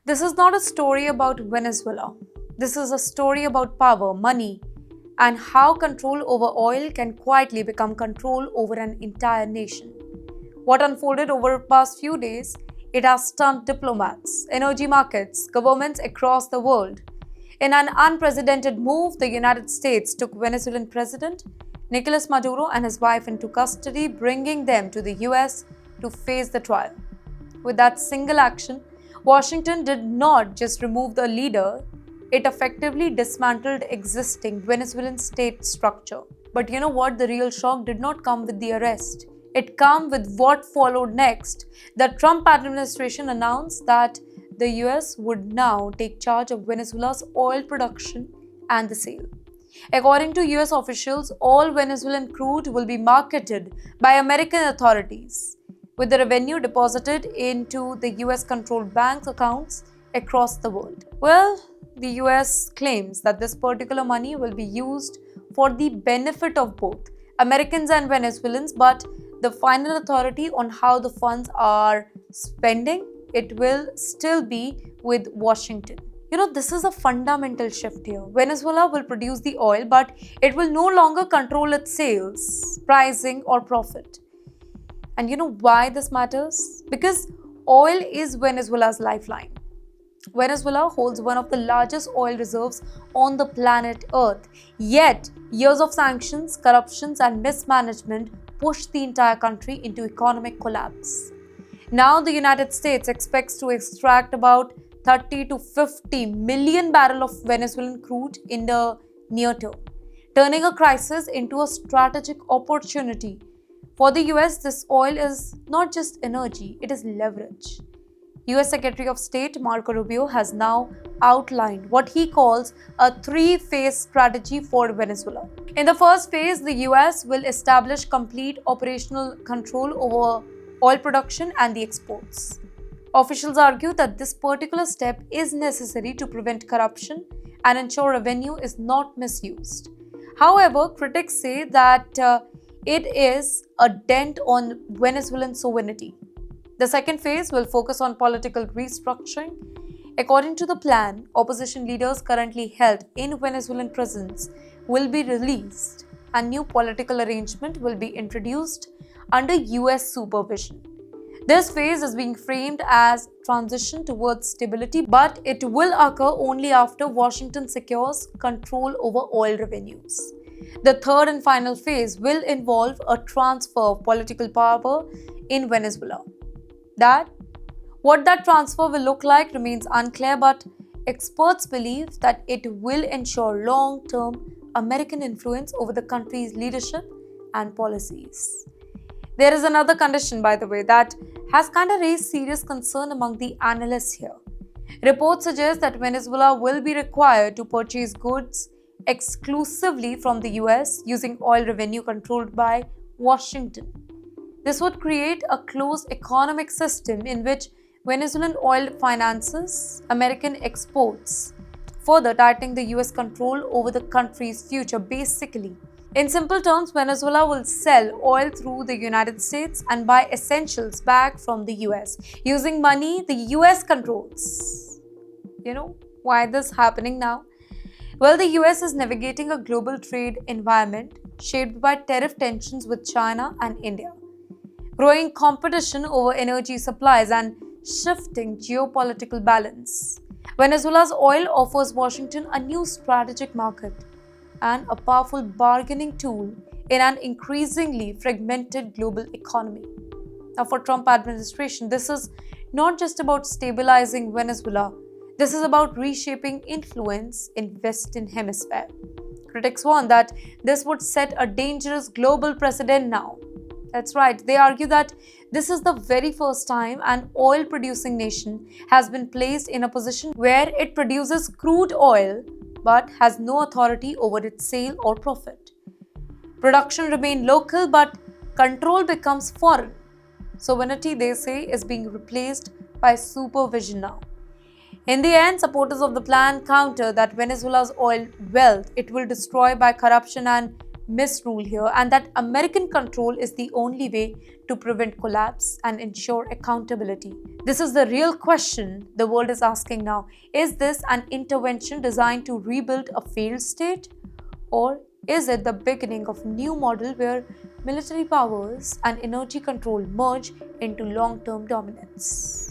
This is not a story about Venezuela. This is a story about power, money, and how control over oil can quietly become control over an entire nation. What unfolded over the past few days, it has stunned diplomats, energy markets, governments across the world. In an unprecedented move, the United States took Venezuelan President Nicolas Maduro and his wife into custody, bringing them to the US to face the trial. With that single action, Washington did not just remove the leader, it effectively dismantled existing Venezuelan state structure. But you know what? The real shock did not come with the arrest. It came with what followed next. The Trump administration announced that the US would now take charge of Venezuela's oil production and the sale. According to US officials, all Venezuelan crude will be marketed by American authorities, with the revenue deposited into the US-controlled bank accounts across the world. Well, the US claims that this particular money will be used for the benefit of both Americans and Venezuelans, but the final authority on how the funds are spending, it will still be with Washington. This is a fundamental shift here. Venezuela will produce the oil, but it will no longer control its sales, pricing, or profit. And you know why this matters? Because oil is Venezuela's lifeline. Venezuela holds one of the largest oil reserves on the planet Earth. Yet, years of sanctions, corruptions, and mismanagement pushed the entire country into economic collapse. Now, the United States expects to extract about 30 to 50 million barrels of Venezuelan crude in the near term, turning a crisis into a strategic opportunity. For the US, this oil is not just energy, it is leverage. US Secretary of State Marco Rubio has now outlined what he calls a three-phase strategy for Venezuela. In the first phase, the US will establish complete operational control over oil production and the exports. Officials argue that this particular step is necessary to prevent corruption and ensure revenue is not misused. However, critics say that it is a dent on Venezuelan sovereignty. The second phase will focus on political restructuring. According to the plan, opposition leaders currently held in Venezuelan prisons will be released and new political arrangement will be introduced under US supervision. This phase is being framed as transition towards stability, but it will occur only after Washington secures control over oil revenues. The third and final phase will involve a transfer of political power in Venezuela. What that transfer will look like remains unclear, but experts believe that it will ensure long-term American influence over the country's leadership and policies. There is another condition, by the way, that has kind of raised serious concern among the analysts here. Reports suggest that Venezuela will be required to purchase goods exclusively from the US using oil revenue controlled by Washington. This would create a closed economic system in which Venezuelan oil finances American exports, further tightening the US control over the country's future. Basically, in simple terms, Venezuela will sell oil through the United States and buy essentials back from the US using money the US controls. Why this happening now? Well, the US is navigating a global trade environment shaped by tariff tensions with China and India, growing competition over energy supplies, and shifting geopolitical balance. Venezuela's oil offers Washington a new strategic market and a powerful bargaining tool in an increasingly fragmented global economy. Now, for Trump administration, this is not just about stabilizing Venezuela. This is about reshaping influence in Western Hemisphere. Critics warn that this would set a dangerous global precedent now. That's right, they argue that this is the very first time an oil-producing nation has been placed in a position where it produces crude oil but has no authority over its sale or profit. Production remains local, but control becomes foreign. Sovereignty, they say, is being replaced by supervision now. In the end, supporters of the plan counter that Venezuela's oil wealth it will destroy by corruption and misrule here, and that American control is the only way to prevent collapse and ensure accountability. This is the real question the world is asking now. Is this an intervention designed to rebuild a failed state? Or is it the beginning of a new model where military powers and energy control merge into long-term dominance?